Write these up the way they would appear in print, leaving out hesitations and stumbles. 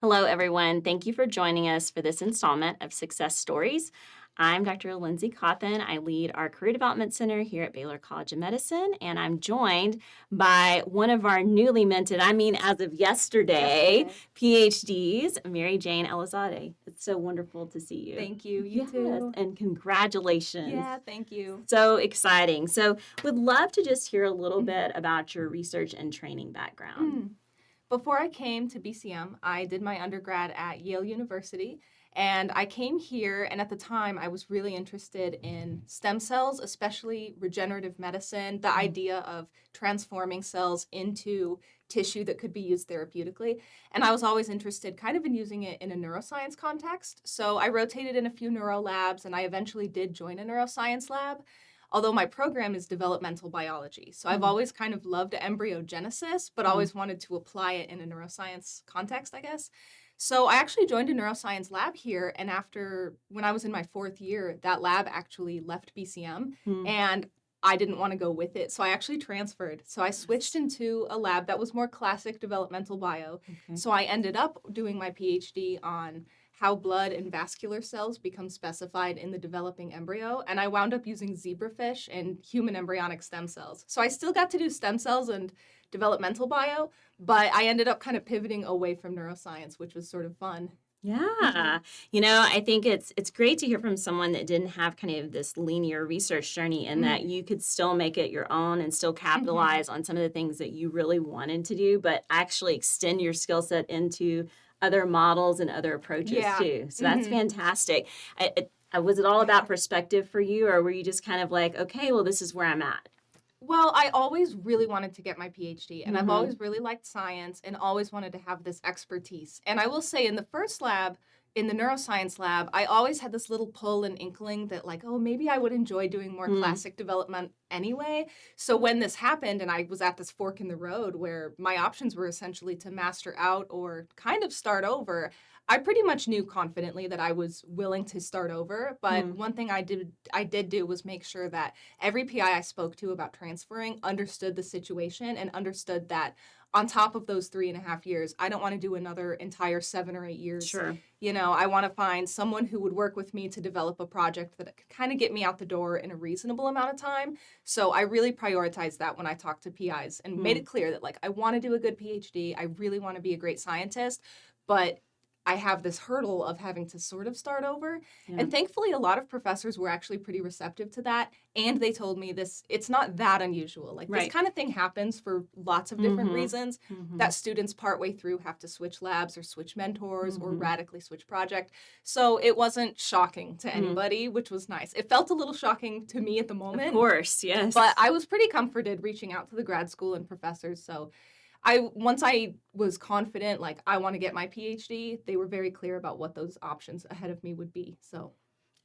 Hello, everyone. Thank you for joining us for this installment of Success Stories. I'm Dr. Lindsay Cawthon. I lead our Career Development Center here at Baylor College of Medicine, and I'm joined by one of our newly minted, as of yesterday, Ph.Ds, Jane Elizade. It's so wonderful to see you. Thank you. You too. And congratulations. Yeah, thank you. So exciting. So would love to just hear a little bit about your research and training background. Before I came to BCM, I did my undergrad at Yale University, and I came here, and at the time, I was really interested in stem cells, especially regenerative medicine, the idea of transforming cells into tissue that could be used therapeutically. And I was always interested kind of in using it in a neuroscience context. So I rotated in a few neuro labs, and I eventually did join a neuroscience lab. Although my program is developmental biology. So I've always kind of loved embryogenesis, but always wanted to apply it in a neuroscience context, I guess. So I actually joined a neuroscience lab here, and when I was in my fourth year, that lab actually left BCM, and I didn't want to go with it, so I actually transferred. So I switched into a lab that was more classic developmental bio. Okay. So I ended up doing my PhD on how blood and vascular cells become specified in the developing embryo, and I wound up using zebrafish and human embryonic stem cells. So I still got to do stem cells and developmental bio, but I ended up kind of pivoting away from neuroscience, which was sort of fun. Yeah. I think it's great to hear from someone that didn't have kind of this linear research journey and that you could still make it your own and still capitalize on some of the things that you really wanted to do, but actually extend your skill set into other models and other approaches too. So that's fantastic. Was it all about perspective for you, or were you just kind of like, okay, well, this is where I'm at? Well, I always really wanted to get my PhD, and I've always really liked science and always wanted to have this expertise. And I will say in the first lab, in the neuroscience lab, I always had this little pull and inkling that like, oh, maybe I would enjoy doing more classic development anyway. So when this happened and I was at this fork in the road where my options were essentially to master out or kind of start over, I pretty much knew confidently that I was willing to start over. But one thing I did do was make sure that every PI I spoke to about transferring understood the situation and understood that on top of those 3.5 years, I don't want to do another entire 7 or 8 years. Sure. I want to find someone who would work with me to develop a project that could kind of get me out the door in a reasonable amount of time. So I really prioritized that when I talked to PIs and made it clear that like I want to do a good PhD. I really want to be a great scientist, but I have this hurdle of having to sort of start over. Yeah. And thankfully, a lot of professors were actually pretty receptive to that. And they told me it's not that unusual. Like this kind of thing happens for lots of different reasons that students partway through have to switch labs or switch mentors or radically switch project. So it wasn't shocking to anybody, which was nice. It felt a little shocking to me at the moment. Of course, yes. But I was pretty comforted reaching out to the grad school and professors. So once I was confident, like I want to get my PhD, they were very clear about what those options ahead of me would be. So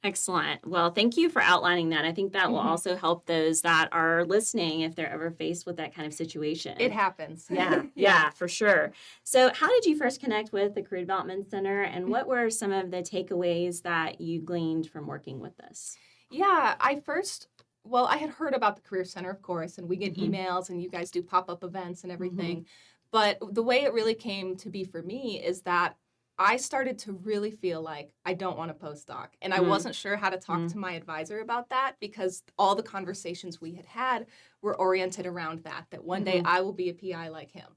excellent. Well, thank you for outlining that. I think that will also help those that are listening if they're ever faced with that kind of situation. It happens. Yeah, for sure. So how did you first connect with the Career Development Center, and what were some of the takeaways that you gleaned from working with this? Yeah, I had heard about the Career Center, of course, and we get emails and you guys do pop-up events and everything. But the way it really came to be for me is that I started to really feel like I don't want a postdoc. And I wasn't sure how to talk to my advisor about that because all the conversations we had were oriented around that one day I will be a PI like him.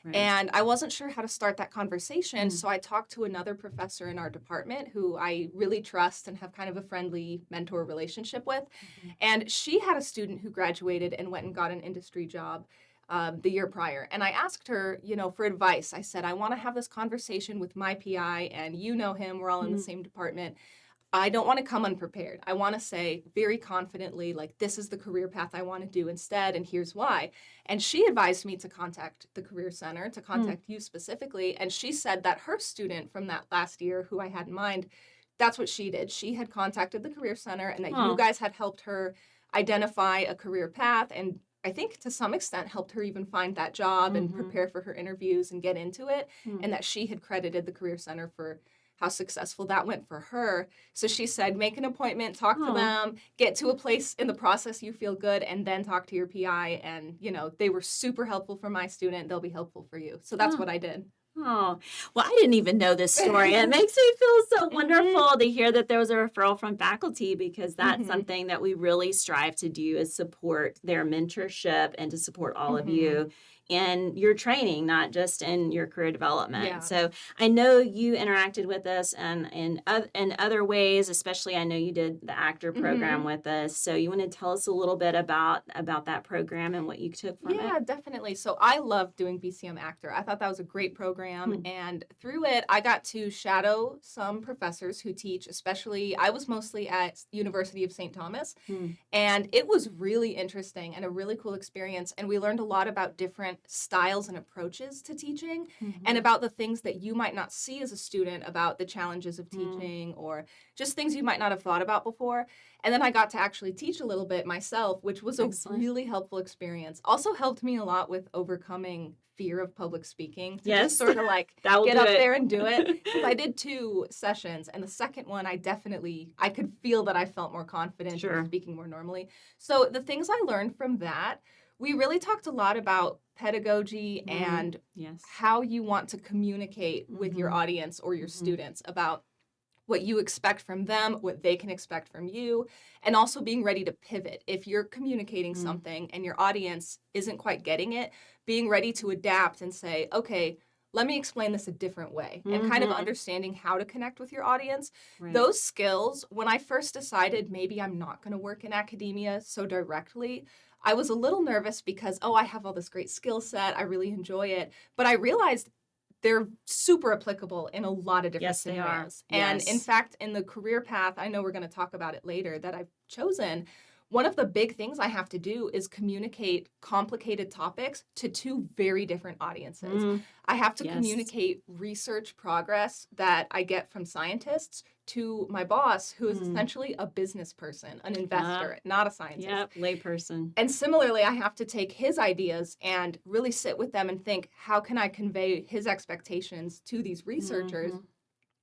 Right. And I wasn't sure how to start that conversation, so I talked to another professor in our department who I really trust and have kind of a friendly mentor relationship with. And she had a student who graduated and went and got an industry job the year prior. And I asked her, for advice. I said, I want to have this conversation with my PI, and you know him, we're all in the same department. I don't want to come unprepared. I want to say very confidently, like, this is the career path I want to do instead, and here's why. And she advised me to contact the Career Center, to contact you specifically. And she said that her student from that last year, who I had in mind, that's what she did. She had contacted the Career Center, and that you guys had helped her identify a career path, and I think to some extent helped her even find that job and prepare for her interviews and get into it, and that she had credited the Career Center for how successful that went for her. So she said, make an appointment, talk to them, get to a place in the process you feel good, and then talk to your PI. And, they were super helpful for my student. They'll be helpful for you. So that's what I did. Oh, well, I didn't even know this story. It makes me feel so wonderful to hear that there was a referral from faculty, because that's Mhm. something that we really strive to do, is support their mentorship and to support all of Mhm. you in your training, not just in your career development. Yeah. So I know you interacted with us and in other ways, especially I know you did the actor program Mhm. with us. So you want to tell us a little bit about that program and what you took from it? Yeah, definitely. So I loved doing BCM Actor. I thought that was a great program. Hmm. And through it, I got to shadow some professors who teach, especially, I was mostly at University of St. Thomas. Hmm. And it was really interesting and a really cool experience. And we learned a lot about different styles and approaches to teaching and Mhm. about the things that you might not see as a student about the challenges of Mm. teaching or just things you might not have thought about before. And then I got to actually teach a little bit myself, which was a Excellent. really helpful experience. Also helped me a lot with overcoming fear of public speaking to just Yes, sort of like that will get do up it. there and do it. Because I did 2 sessions, and the second one I could feel that I felt more confident and was Sure. speaking more normally. So the things I learned from that, we really talked a lot about pedagogy and Yes. how you want to communicate with your Mhm. audience or your Mhm. students about what you expect from them, what they can expect from you, and also being ready to pivot. If you're communicating Mm. something and your audience isn't quite getting it, being ready to adapt and say, okay, let me explain this a different way, and kind of Mhm. understanding how to connect with your audience. Right. Those skills, when I first decided maybe I'm not going to work in academia so directly, I was a little nervous because, oh, I have all this great skill set. I really enjoy it. But I realized they're super applicable in a lot of different Yes, they are. scenarios. And in Yes. fact, in the career path, I know we're going to talk about it later, that I've chosen, one of the big things I have to do is communicate complicated topics to 2 very different audiences. Mm. I have to Yes. communicate research progress that I get from scientists to my boss, who is Mm. essentially a business person, an Ah, investor, not a scientist. yep, layperson. And similarly, I have to take his ideas and really sit with them and think, how can I convey his expectations to these researchers Mhm.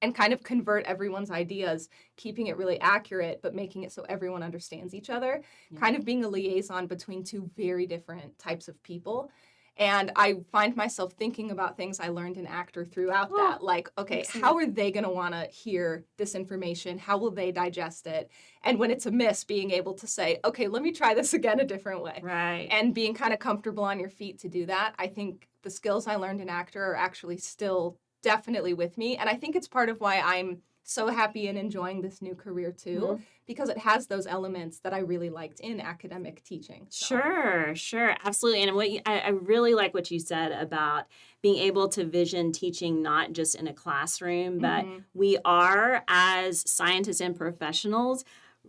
and kind of convert everyone's ideas, keeping it really accurate, but making it so everyone understands each other, Yeah. kind of being a liaison between 2 very different types of people. And I find myself thinking about things I learned in actor throughout Oh, that. Like, okay, how excellent. are they going to want to hear this information? How will they digest it? And when it's a miss, being able to say, okay, let me try this again a different way. Right. And being kind of comfortable on your feet to do that. I think the skills I learned in actor are actually still definitely with me. And I think it's part of why I'm so happy and enjoying this new career too, Mhm. because it has those elements that I really liked in academic teaching. So, Sure, sure, absolutely. And I really like what you said about being able to vision teaching not just in a classroom, but mhm, we are, as scientists and professionals,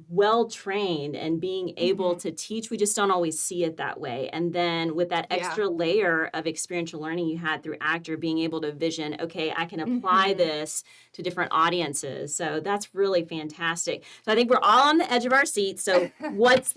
well trained and being able mhm, to teach. We just don't always see it that way. And then with that yeah, extra layer of experiential learning you had through actor, being able to vision, okay, I can apply mhm, this to different audiences. So that's really fantastic. So I think we're all on the edge of our seats. So what's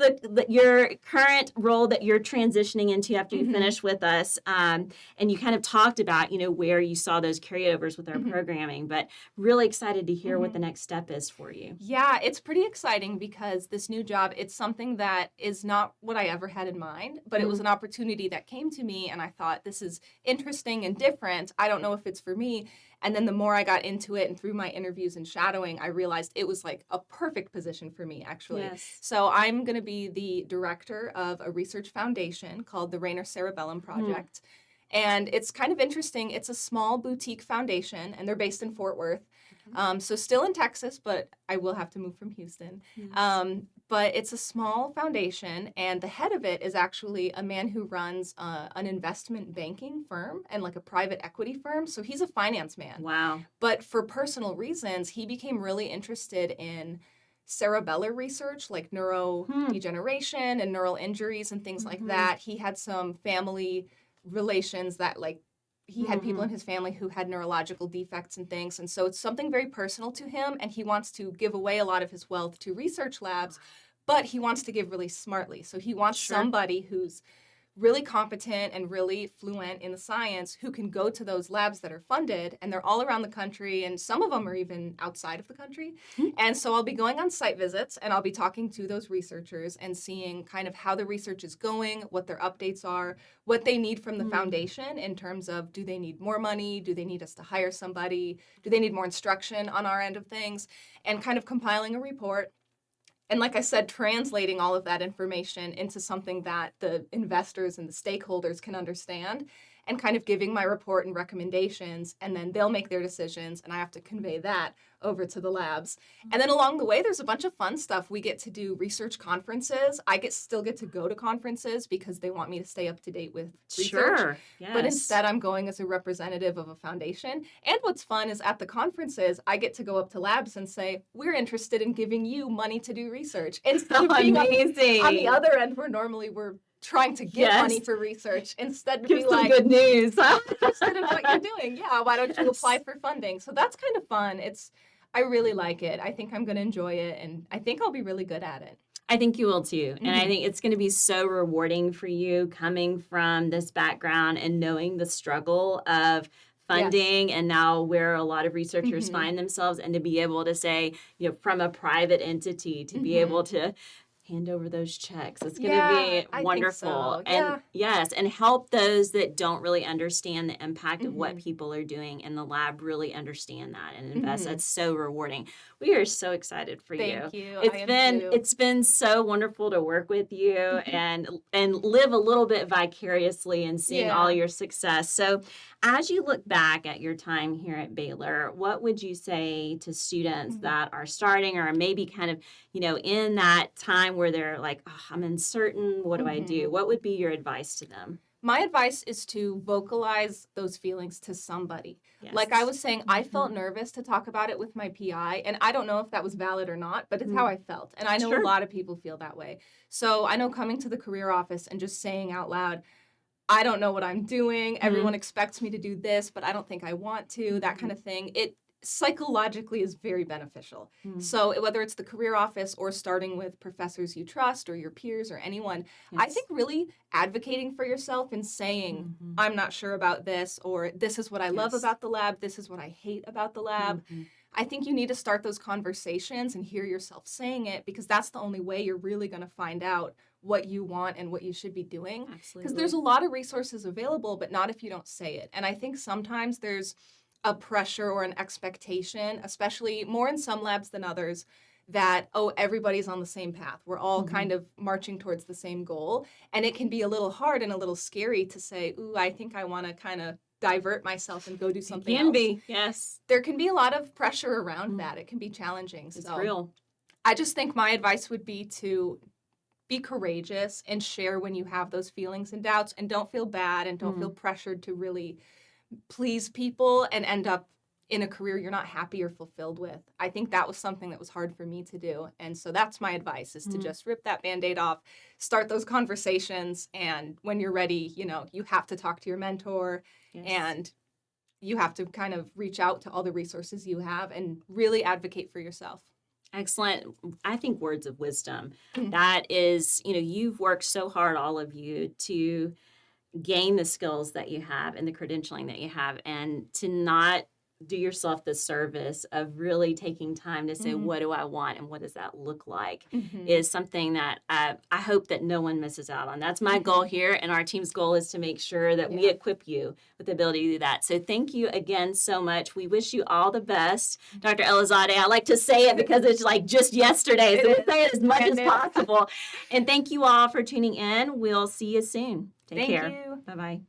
your current role that you're transitioning into after you mhm, finish with us? And you kind of talked about, where you saw those carryovers with our mhm, programming, but really excited to hear what the mhm. next step is for you. Yeah, it's pretty exciting because this new job, it's something that is not what I ever had in mind, but it was Mm. an opportunity that came to me and I thought this is interesting and different. I don't know if it's for me. And then the more I got into it and through my interviews and shadowing, I realized it was like a perfect position for me, actually. Yes. So I'm going to be the director of a research foundation called the Rainer Cerebellum Mm. Project. And it's kind of interesting. It's a small boutique foundation, and they're based in Fort Worth. Okay. So still in Texas, but I will have to move from Houston. Yes. But it's a small foundation, and the head of it is actually a man who runs an investment banking firm and like a private equity firm. So he's a finance man. Wow. But for personal reasons, he became really interested in cerebellar research, like Hmm. neurodegeneration and neural injuries and things like Mm-hmm. that. He had some family relations that like he had people Mm-hmm. in his family who had neurological defects and things. And so it's something very personal to him. And he wants to give away a lot of his wealth to research labs, but he wants to give really smartly. So he wants Sure. somebody who's really competent and really fluent in the science who can go to those labs that are funded, and they're all around the country, and some of them are even outside of the country. And so I'll be going on site visits, and I'll be talking to those researchers and seeing kind of how the research is going, what their updates are, what they need from the foundation in terms of, do they need more money? Do they need us to hire somebody? Do they need more instruction on our end of things? And kind of compiling a report. And like I said, translating all of that information into something that the investors and the stakeholders can understand, and kind of giving my report and recommendations, and then they'll make their decisions, and I have to convey that over to the labs. And then along the way, there's a bunch of fun stuff. We get to do research conferences. I still get to go to conferences because they want me to stay up to date with research. Sure, yes. But instead, I'm going as a representative of a foundation. And what's fun is at the conferences, I get to go up to labs and say, we're interested in giving you money to do research. Instead of being Amazing. on the other end, where normally we're trying to get money for research, instead to Give be some like, good news. I'm interested in what you're doing. Yeah, why don't you apply for funding? So that's kind of fun. I really like it. I think I'm going to enjoy it, and I think I'll be really good at it. I think you will too. And I think it's going to be so rewarding for you coming from this background and knowing the struggle of funding and now where a lot of researchers find themselves, and to be able to say, from a private entity, to be able to hand over those checks. It's going to be wonderful. Think so. And yes, and help those that don't really understand the impact of what people are doing in the lab really understand that and invest. That's so rewarding. We are so excited for you. Thank you. It's been so wonderful to work with you and live a little bit vicariously and seeing all your success. So as you look back at your time here at Baylor, what would you say to students that are starting or maybe kind of, in that time where they're like, oh, I'm uncertain, what do I do? What would be your advice to them? My advice is to vocalize those feelings to somebody. Yes. Like I was saying, I felt nervous to talk about it with my PI, and I don't know if that was valid or not, but it's how I felt. And I know a lot of people feel that way. So I know coming to the career office and just saying out loud, I don't know what I'm doing. Everyone expects me to do this, but I don't think I want to, that kind of thing. It psychologically is very beneficial. So whether it's the career office or starting with professors you trust or your peers or anyone, I think really advocating for yourself and saying, I'm not sure about this, or this is what I love about the lab, this is what I hate about the lab. I think you need to start those conversations and hear yourself saying it, because that's the only way you're really going to find out what you want and what you should be doing. Because there's a lot of resources available, but not if you don't say it. And I think sometimes there's a pressure or an expectation, especially more in some labs than others, that, everybody's on the same path. We're all kind of marching towards the same goal. And it can be a little hard and a little scary to say, I think I want to kind of divert myself and go do something else. It can be, yes. There can be a lot of pressure around that. It can be challenging. It's real. I just think my advice would be to be courageous and share when you have those feelings and doubts, and don't feel bad and don't feel pressured to really please people and end up in a career you're not happy or fulfilled with. I think that was something that was hard for me to do. And so that's my advice, is to just rip that Band-Aid off, start those conversations, and when you're ready, you have to talk to your mentor and you have to kind of reach out to all the resources you have and really advocate for yourself. Excellent. I think words of wisdom. That is, you've worked so hard, all of you, to gain the skills that you have and the credentialing that you have, and to not do yourself the service of really taking time to say, what do I want and what does that look like, is something that I hope that no one misses out on. That's my goal here, and our team's goal is to make sure that we equip you with the ability to do that. So thank you again so much. We wish you all the best. Dr. Elizade, I like to say it because it's like just yesterday, so we'll say it as much as possible. And thank you all for tuning in. We'll see you soon. Take care. Thank you. Bye-bye.